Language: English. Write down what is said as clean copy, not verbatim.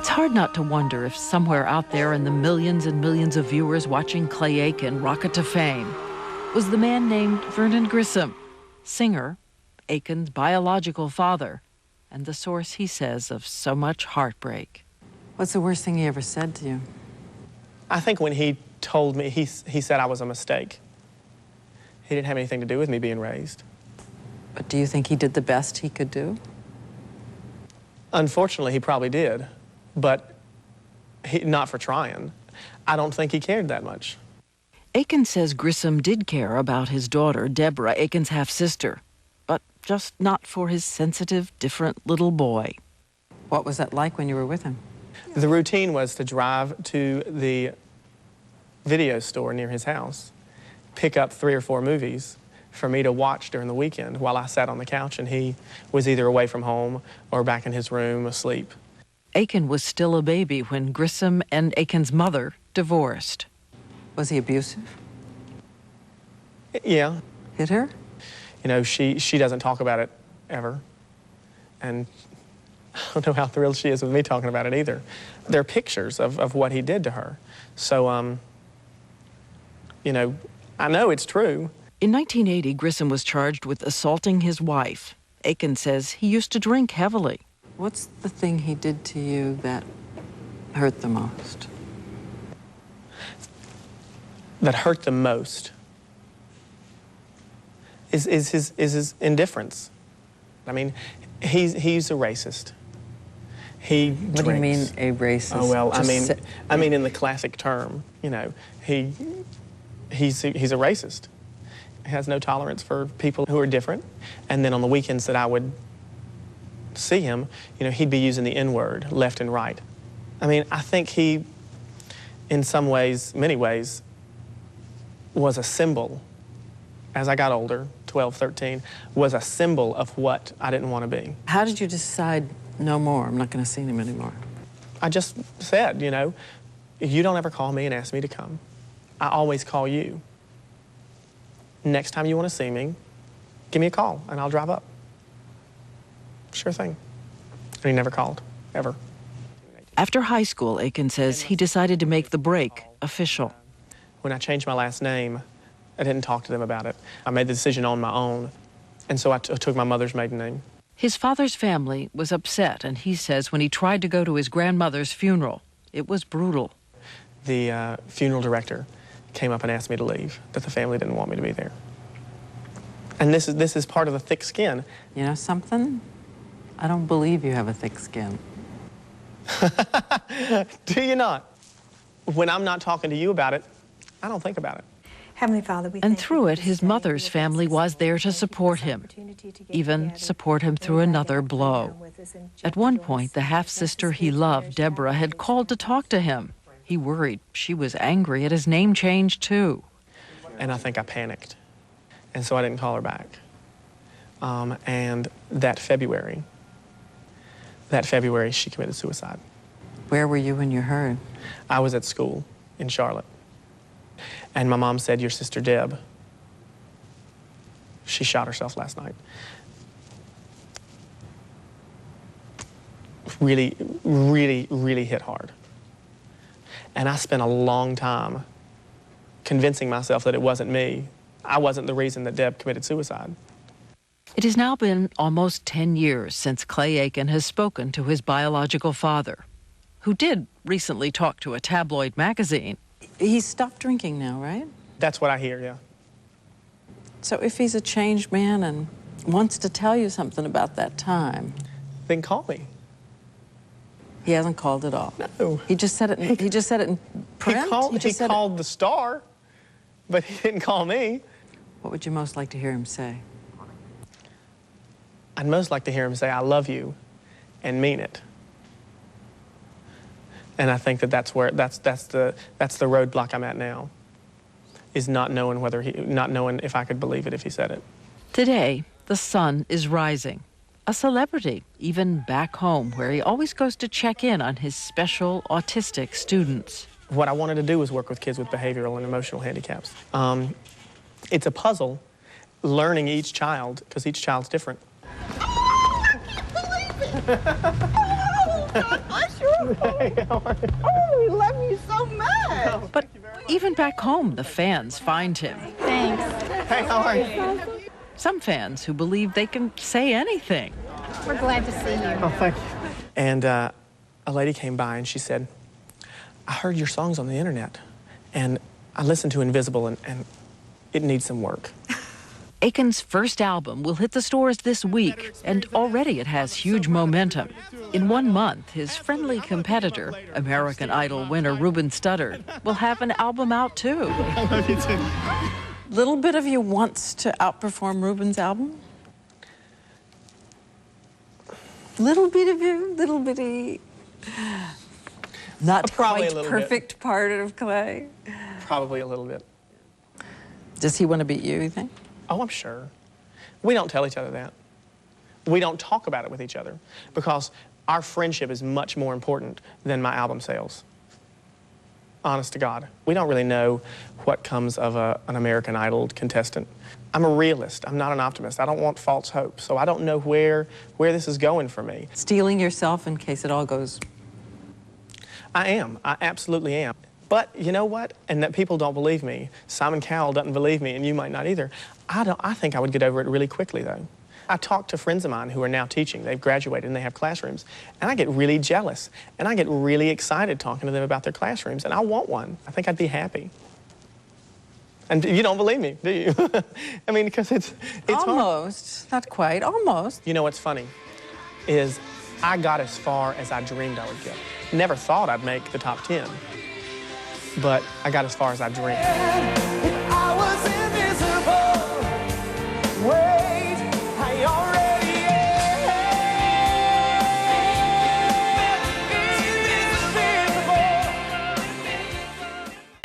It's hard not to wonder if somewhere out there in the millions and millions of viewers watching Clay Aiken rocket to fame was the man named Vernon Grissom, singer, Aiken's biological father, and the source, he says, of so much heartbreak. What's the worst thing he ever said to you? I think when he told me, he said I was a mistake. He didn't have anything to do with me being raised. But do you think he did the best he could do? Unfortunately, he probably did, but not for trying. I don't think he cared that much. Aiken says Grissom did care about his daughter, Deborah, Aiken's half-sister, but just not for his sensitive, different little boy. What was that like when you were with him? The routine was to drive to the video store near his house, pick up 3 or 4 movies for me to watch during the weekend while I sat on the couch and he was either away from home or back in his room asleep. Aiken was still a baby when Grissom and Aiken's mother divorced. Was he abusive? Yeah. Hit her? You know, she doesn't talk about it ever. And I don't know how thrilled she is with me talking about it either. There are pictures of what he did to her. So, you know, I know it's true. In 1980, Grissom was charged with assaulting his wife. Aiken says he used to drink heavily. What's the thing he did to you that hurt the most? That hurt the most is his indifference. I mean, he's a racist. He drinks. What do you mean, a racist? Oh well, I mean in the classic term, you know, he's a racist. He has no tolerance for people who are different. And then on the weekends that I would see him, you know, he'd be using the N-word left and right. I mean, I think he, in some ways, many ways, was a symbol, as I got older, 12, 13, was a symbol of what I didn't want to be. How did you decide, no more, I'm not going to see him anymore? I just said, you know, you don't ever call me and ask me to come. I always call you. Next time you want to see me, give me a call and I'll drive up. Sure thing. And he never called, ever. After high school, Aiken says he decided to make the break official. When I changed my last name, I didn't talk to them about it. I made the decision on my own, and so I took my mother's maiden name. His father's family was upset, and he says when he tried to go to his grandmother's funeral, it was brutal. The funeral director came up and asked me to leave, that the family didn't want me to be there. And this is part of the thick skin. You know something? I don't believe you have a thick skin. Do you not? When I'm not talking to you about it, I don't think about it. Heavenly Father, we and through it, his mother's family was there to support him, even support him through another blow. At one point, the half-sister he loved, Deborah, had called to talk to him. He worried she was angry at his name change, too. And I think I panicked, and so I didn't call her back. And that February, she committed suicide. Where were you when you heard? I was at school in Charlotte. And my mom said, your sister Deb, she shot herself last night. Really, really, really hit hard. And I spent a long time convincing myself that it wasn't me. I wasn't the reason that Deb committed suicide. It has now been almost 10 years since Clay Aiken has spoken to his biological father, who did recently talk to a tabloid magazine. He's stopped drinking now, right? That's what I hear, yeah. So if he's a changed man and wants to tell you something about that time, then call me. He hasn't called at all. No. He just said it. He just said it in print. He called the Star, but he didn't call me. What would you most like to hear him say? I'd most like to hear him say, "I love you," and mean it. And I think that's the roadblock I'm at now, is not knowing if I could believe it if he said it. Today, the sun is rising. A celebrity, even back home, where he always goes to check in on his special autistic students. What I wanted to do was work with kids with behavioral and emotional handicaps. It's a puzzle, learning each child, because each child's different. I can't believe it! Oh, God, Oh, we love you so much. But even back home, the fans find him. Thanks. Hey, how are you? Some fans who believe they can say anything. We're glad to see you. Oh, thank you. And a lady came by and she said, I heard your songs on the internet, and I listened to Invisible, and it needs some work. Aiken's first album will hit the stores this week, and already it has huge momentum. In 1 month, his friendly competitor, American Idol winner Ruben Studdard, will have an album out too. I love you too. Little bit of you wants to outperform Ruben's album? Little bit of you, little bitty. Not Probably quite a little perfect part of Clay. Probably a little bit. Does he want to beat you think? Oh, I'm sure. We don't tell each other that. We don't talk about it with each other because our friendship is much more important than my album sales. Honest to God. We don't really know what comes of an American Idol contestant. I'm a realist. I'm not an optimist. I don't want false hope. So I don't know where this is going for me. Steeling yourself in case it all goes. I am. I absolutely am. But you know what? And that people don't believe me. Simon Cowell doesn't believe me, and you might not either. I think I would get over it really quickly, though. I talk to friends of mine who are now teaching. They've graduated and they have classrooms. And I get really jealous. And I get really excited talking to them about their classrooms. And I want one. I think I'd be happy. And you don't believe me, do you? I mean, because it's almost. Hard. Not quite. Almost. You know what's funny is I got as far as I dreamed I would get. Never thought I'd make the top 10. But I got as far as I dreamed.